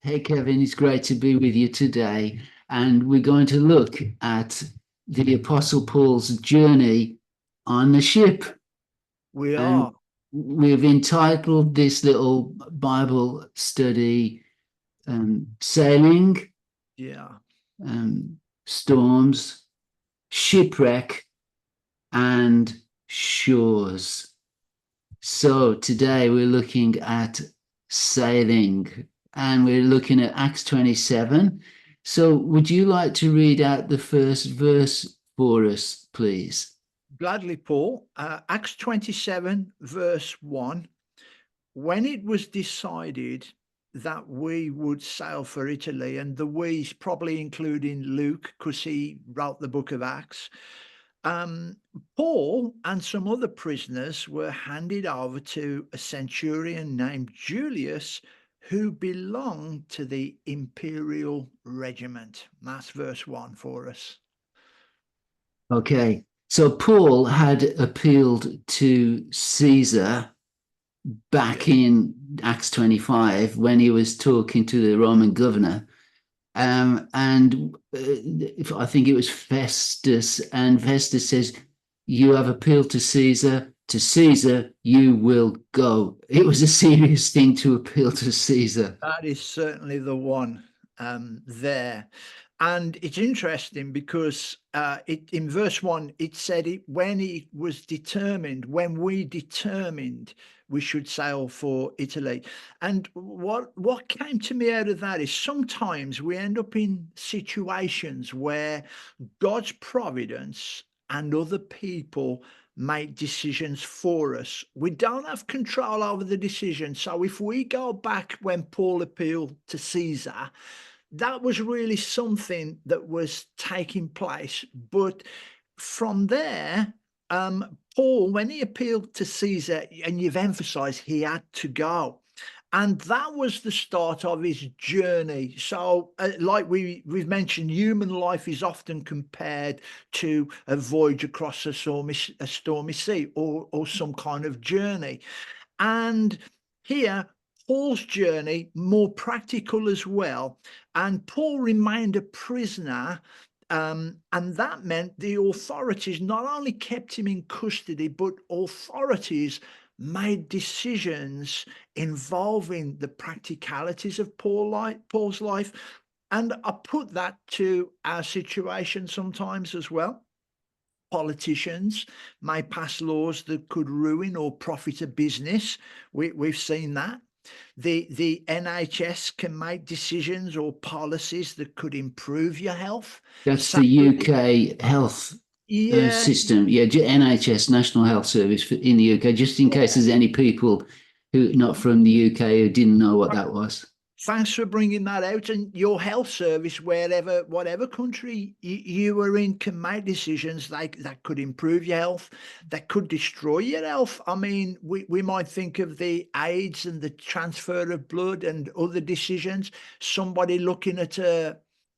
Hey Kevin, it's great to be with you today. And we're going to look at the Apostle Paul's journey on the ship. We And are. we've entitled this little Bible study Sailing, Yeah. Storms, Shipwreck, and Shores. So today we're looking at sailing and we're looking at Acts 27. So would you like to read out the first verse for us, please? Gladly, Paul. Acts 27, verse 1. When it was decided that we would sail for Italy, and the we's probably including Luke because he wrote the book of Acts, um, Paul and some other prisoners were handed over to a centurion named Julius who belonged to the imperial regiment. That's verse 1 for us. Okay. So Paul had appealed to Caesar back Yes. in Acts 25 when he was talking to the Roman governor. And I think it was Festus, and Festus says, "You have appealed to Caesar. To Caesar, you will go." It was a serious thing to appeal to Caesar. That is certainly the one there. And it's interesting because in verse 1, it said it when it was determined, when we determined we should sail for Italy. And what came to me out of that is sometimes we end up in situations where God's providence and other people make decisions for us. We don't have control over the decision. So if we go back when Paul appealed to Caesar, that was really something that was taking place. But from there, Paul, when he appealed to Caesar, and you've emphasized he had to go. And that was the start of his journey. So, like we've mentioned, human life is often compared to a voyage across a stormy sea or some kind of journey. And here, Paul's journey, more practical as well. And Paul remained a prisoner. And that meant the authorities not only kept him in custody, but authorities made decisions involving the practicalities of Paul's life. And I put that to our situation sometimes as well. Politicians may pass laws that could ruin or profit a business. We've seen that. The NHS can make decisions or policies that could improve your health. That's the Sadly, UK health yeah, system. Yeah, NHS, National Health Service in the UK, just in case yeah. there's any people who not from the UK who didn't know what that was. Thanks for bringing that out. And your health service, wherever, whatever country you are in, can make decisions like that could improve your health, that could destroy your health. I mean, we might think of the AIDS and the transfer of blood and other decisions. Somebody looking at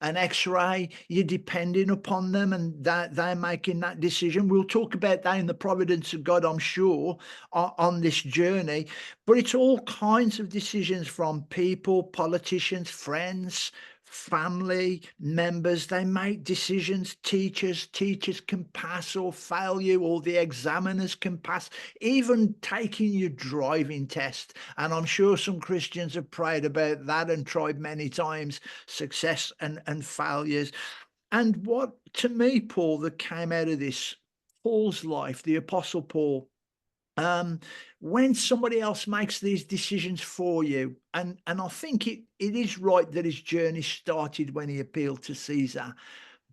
an X-ray, you're depending upon them, and that they're making that decision. We'll talk about that in the providence of God, I'm sure, on this journey. But it's all kinds of decisions from people, politicians, friends, family members. They make decisions. Teachers can pass or fail you, or the examiners can pass, even taking your driving test. And I'm sure some Christians have prayed about that and tried many times success and failures. And what to me, Paul, that came out of this, Paul's life, the Apostle Paul, um, when somebody else makes these decisions for you, and I think it is right that his journey started when he appealed to Caesar,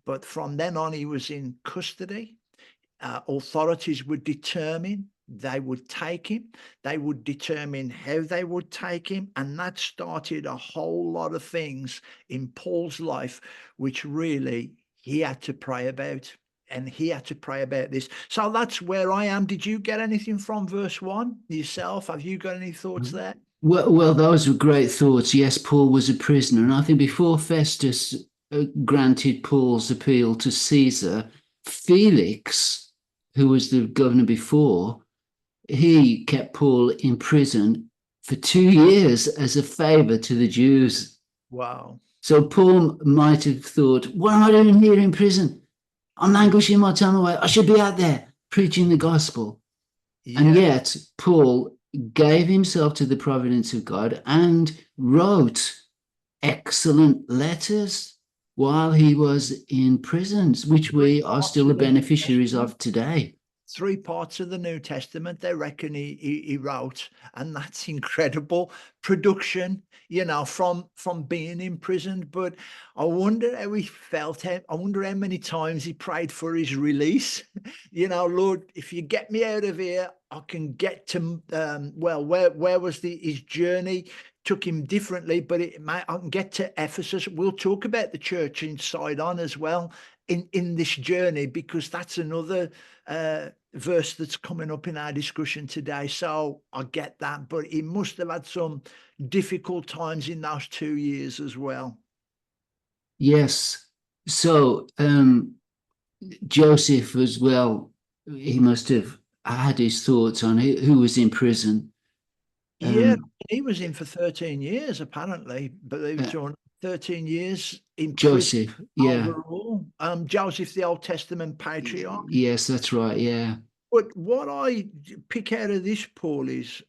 but from then on he was in custody. Authorities would determine they would take him, they would determine how they would take him, and that started a whole lot of things in Paul's life, which really he had to pray about. And he had to pray about this. So that's where I am. Did you get anything from verse 1 yourself? Have you got any thoughts there? Well, those were great thoughts. Yes, Paul was a prisoner, and I think before Festus granted Paul's appeal to Caesar, Felix, who was the governor before, he kept Paul in prison for 2 years as a favor to the Jews. Wow. So Paul might have thought, what am I doing here in prison? I'm languishing my time away. I should be out there preaching the gospel. And Yeah. yet, Paul gave himself to the providence of God and wrote excellent letters while he was in prisons, which Three we are parts still of the the New beneficiaries Testament. of today. Three parts of the New Testament they reckon he wrote, and that's incredible production, from being imprisoned. But I wonder how he felt. I wonder how many times he prayed for his release. Lord, if you get me out of here, I can get to well, where was his journey? Took him differently, but I can get to Ephesus. We'll talk about the church inside on as well in this journey, because that's another verse that's coming up in our discussion today. So I get that, but he must have had some difficult times in those 2 years as well. Yes. So Joseph as well, he must have had his thoughts on who was in prison. Yeah, Um, he was in for 13 years, apparently, believe it uh, or not. 13 years in prison Joseph, yeah. overall. Joseph, the Old Testament patriarch. Yes, that's right. Yeah. But what I pick out of this, Paul, is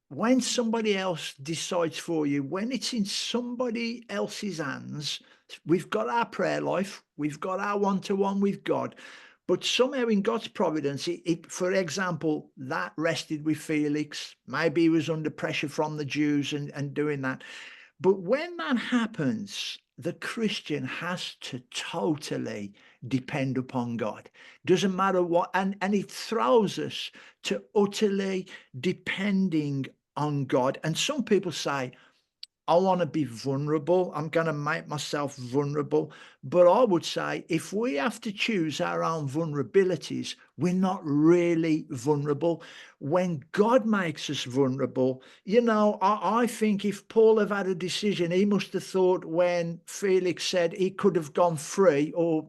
when somebody else decides for you, when it's in somebody else's hands, we've got our prayer life, we've got our one-to-one with God, but somehow in God's providence, for example, that rested with Felix. Maybe he was under pressure from the Jews and doing that. But when that happens, the Christian has to totally depend upon God. Doesn't matter what, and it throws us to utterly depending on God. And some people say, I want to be vulnerable. I'm going to make myself vulnerable. But I would say if we have to choose our own vulnerabilities, we're not really vulnerable. When God makes us vulnerable, I think if Paul have had a decision, he must have thought when Felix said he could have gone free, or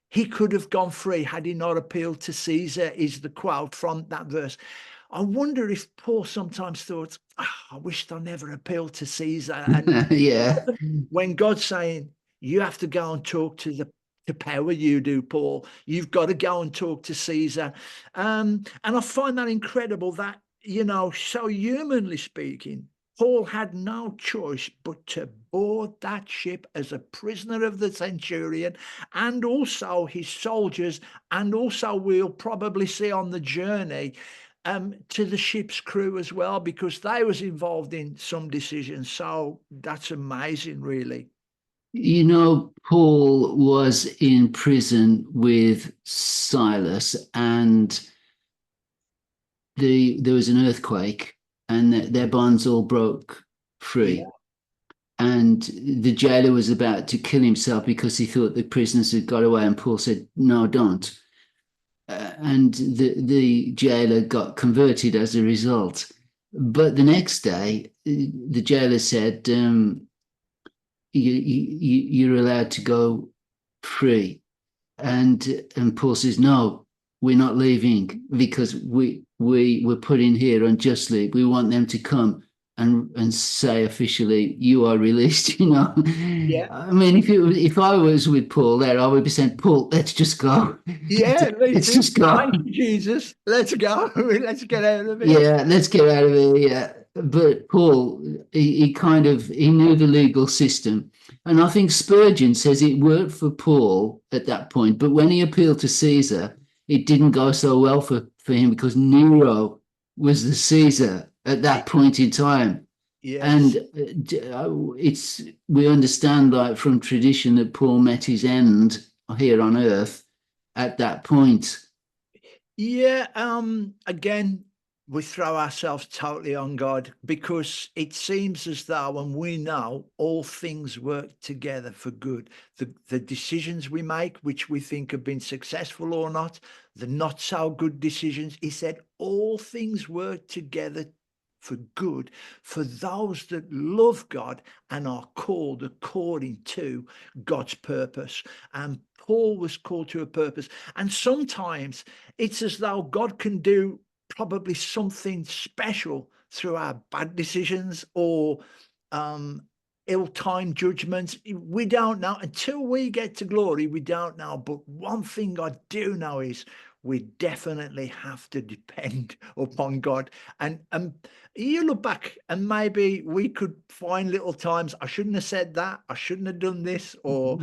he could have gone free had he not appealed to Caesar, is the quote from that verse. I wonder if Paul sometimes thought, I wished I never appealed to Caesar. And Yeah. when God's saying, you have to go and talk to the power you do, Paul, you've got to go and talk to Caesar. And I find that incredible that, so humanly speaking, Paul had no choice but to board that ship as a prisoner of the centurion, and also his soldiers, and also we'll probably see on the journey to the ship's crew as well, because they was involved in some decisions. So that's amazing, really. Paul was in prison with Silas, and there was an earthquake, and their bonds all broke Yeah, free. And the jailer was about to kill himself because he thought the prisoners had got away, and Paul said, "No, don't." And the jailer got converted as a result. But the next day, the jailer said, "You're allowed to go free." And Paul says, "No, we're not leaving because we were put in here unjustly. We want them to come and say officially, you are released." yeah, I mean, if I was with Paul there, I would be saying, "Paul, let's just go. yeah. Let's Let's just go. thank you, Jesus. Let's go. Let's get out of here. Yeah, let's get out of here." Yeah. But Paul, he knew the legal system. And I think Spurgeon says it worked for Paul at that point. But when he appealed to Caesar, it didn't go so well for him because Nero was the Caesar at that point in time. And Yes. it's we understand like from tradition that Paul met his end here on earth at that point. Yeah, again, we throw ourselves totally on God, because it seems as though, and we know, all things work together for good. The decisions we make, which we think have been successful or not, the not so good decisions, he said, all things work together for good for those that love God and are called according to God's purpose. And Paul was called to a purpose. And sometimes it's as though God can do probably something special through our bad decisions, or ill-timed judgments. We don't know until we get to glory. We don't know. But one thing I do know is we definitely have to depend upon God. And you look back, and maybe we could find little times I shouldn't have said that. I shouldn't have done this, or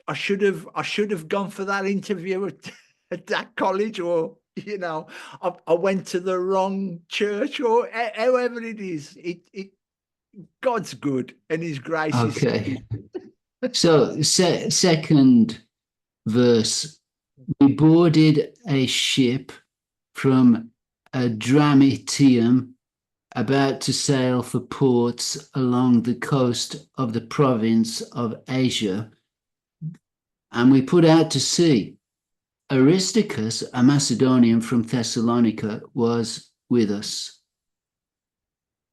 I should have gone for that interview at, at that college, or I went to the wrong church, or however it is. God's good and his grace is Okay. So, second verse, we boarded a ship from Adramyttium about to sail for ports along the coast of the province of Asia, and we put out to sea. Aristarchus, a Macedonian from Thessalonica, was with us.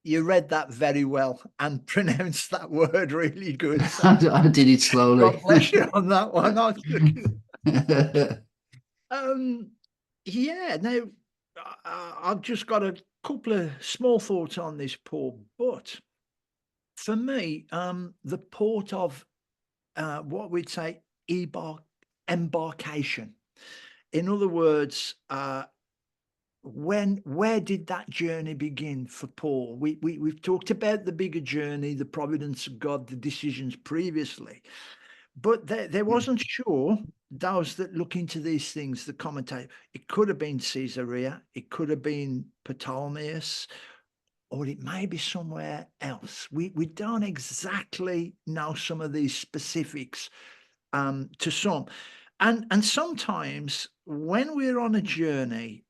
You read that very well and pronounced that word really good. So I did it slowly. God bless you on that one. Um, yeah. Now, I've just got a couple of small thoughts on this, Paul. But for me, the port of what we'd say embarkation. In other words, where did that journey begin for Paul? We've talked about the bigger journey, the providence of God, the decisions previously, but there wasn't sure those that look into these things, the commentator. It could have been Caesarea, it could have been Ptolemais, or it may be somewhere else. We don't exactly know some of these specifics to some. And sometimes when we're on a journey,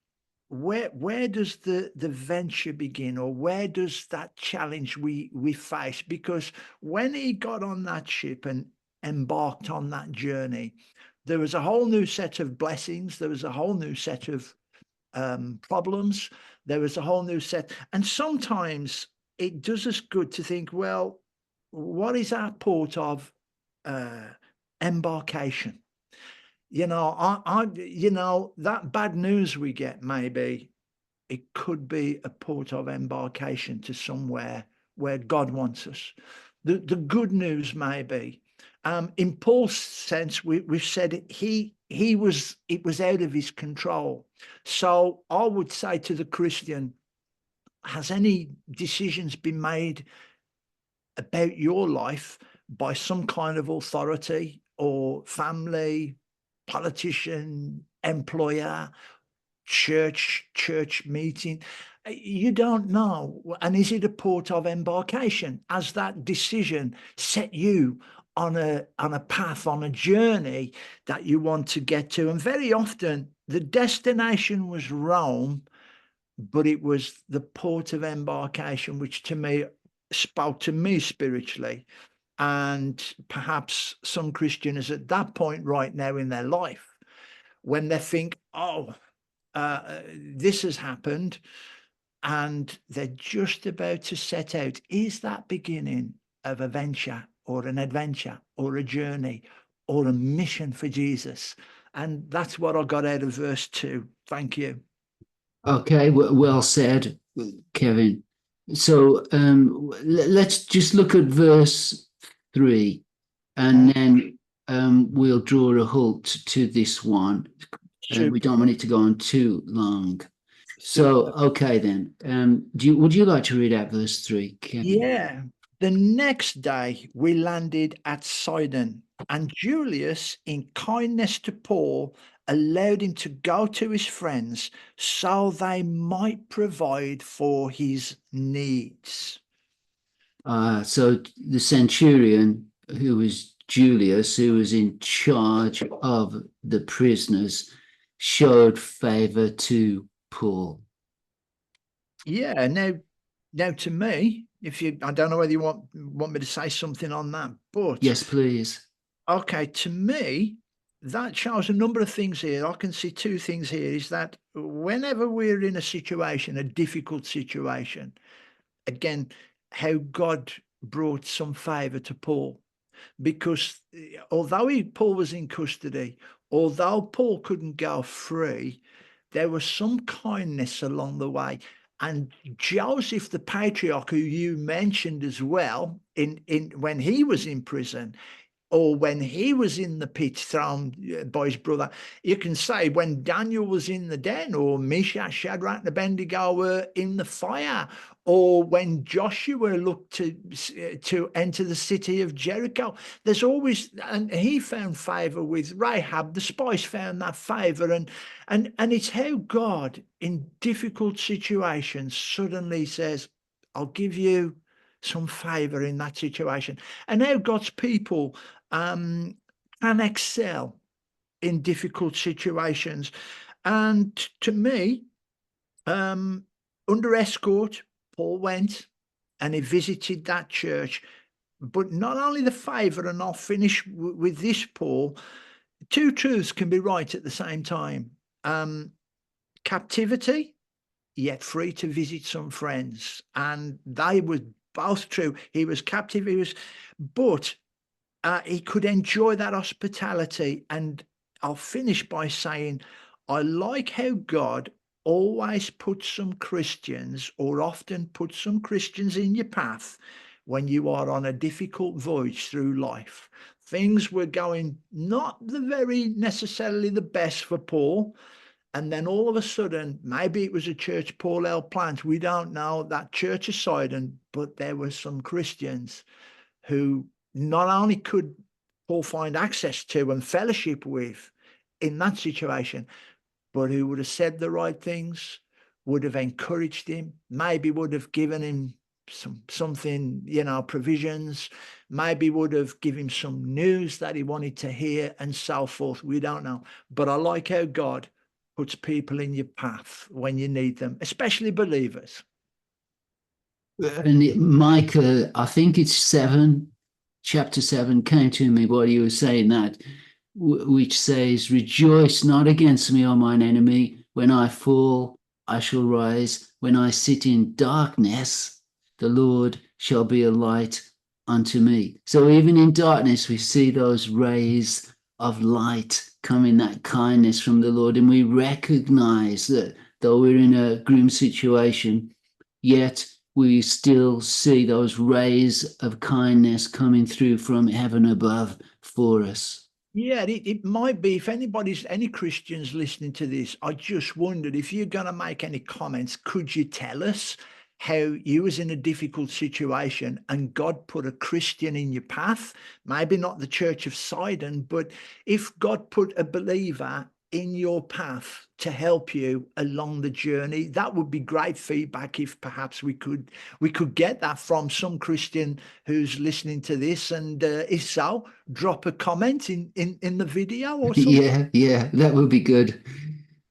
where does the venture begin, or where does that challenge we face? Because when he got on that ship and embarked on that journey, there was a whole new set of blessings, there was a whole new set of problems, there was a whole new set. And sometimes it does us good to think, well, what is our port of uh, embarkation? That bad news we get, maybe it could be a port of embarkation to somewhere where God wants us. The good news may be, in Paul's sense, we've said it was out of his control. So I would say to the Christian, has any decisions been made about your life by some kind of authority or family, politician, employer, church meeting? You don't know. And is it a port of embarkation? Has that decision set you on a path, on a journey that you want to get to? And very often the destination was Rome, but it was the port of embarkation which to me spoke to me spiritually. And perhaps some Christians at that point right now in their life, when they think, oh, this has happened, and they're just about to set out. Is that beginning of a venture or an adventure or a journey or a mission for Jesus? And that's what I got out of verse 2. Thank you. Okay, well said, Kevin. So let's just look at verse 3, and then we'll draw a halt to this one. We Super. don't want it to go on too long. So, Super. okay then. Would you like to read out verse 3, Kevin? Yeah. The next day we landed at Sidon, and Julius, in kindness to Paul, allowed him to go to his friends so they might provide for his needs. So the centurion, who was Julius, who was in charge of the prisoners, showed favor to Paul. Yeah. Now to me, if you, I don't know whether you want me to say something on that, but Yes, please. okay, to me, that shows a number of things here. I can see two things here is that whenever we're in a situation, a difficult situation, again, how God brought some favor to Paul. Because although Paul was in custody, although Paul couldn't go free, there was some kindness along the way. And Joseph, the patriarch, who you mentioned as well, in when he was in prison, or when he was in the pit thrown by his brother. You can say when Daniel was in the den, or Meshach, Shadrach, and Abednego were in the fire, or when Joshua looked to enter the city of Jericho. There's always, and he found favor with Rahab, the spies found that favor, and it's how God in difficult situations suddenly says, I'll give you some favor in that situation. And how God's people can excel in difficult situations. And to me, under escort, Paul went and he visited that church. But not only the favor, and I'll finish with this, Paul. Two truths can be right at the same time. Captivity, yet free to visit some friends. And they were both true. He was captive, but he could enjoy that hospitality. And I'll finish by saying, I like how God always puts some Christians, or often puts some Christians in your path when you are on a difficult voyage through life. Things were going not the very necessarily the best for Paul. And then all of a sudden, maybe it was a church Paul helped plant. We don't know, that church of Sidon, but there were some Christians who not only could Paul find access to and fellowship with in that situation, but who would have said the right things, would have encouraged him, maybe would have given him something, provisions, maybe would have given him some news that he wanted to hear, and so forth. We don't know. But I like how God puts people in your path when you need them, especially believers. And Micah, I think it's 7, chapter 7 came to me while you were saying that, which says, Rejoice not against me, O mine enemy. When I fall, I shall rise. When I sit in darkness, the Lord shall be a light unto me. So even in darkness, we see those rays of light coming, that kindness from the Lord. And we recognize that though we're in a grim situation, yet we still see those rays of kindness coming through from heaven above for us. Yeah, it might be. If any Christians listening to this, I just wondered, if you're going to make any comments, could you tell us how you was in a difficult situation and God put a Christian in your path? Maybe not the Church of Sidon, but if God put a believer in your path to help you along the journey, that would be great feedback. If perhaps we could get that from some Christian who's listening to this, and if so, drop a comment in the video or something. Yeah, that would be good.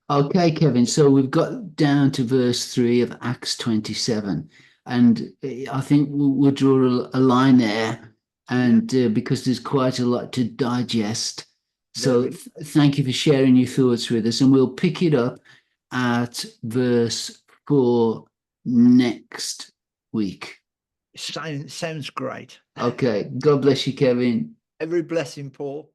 Okay, Kevin. So we've got down to verse 3 of Acts 27. And I think we'll draw a line there. Yeah, And because there's quite a lot to digest. there So is. thank you for sharing your thoughts with us. And we'll pick it up at verse 4 next week. Sounds great. Okay. God bless you, Kevin. Every blessing, Paul.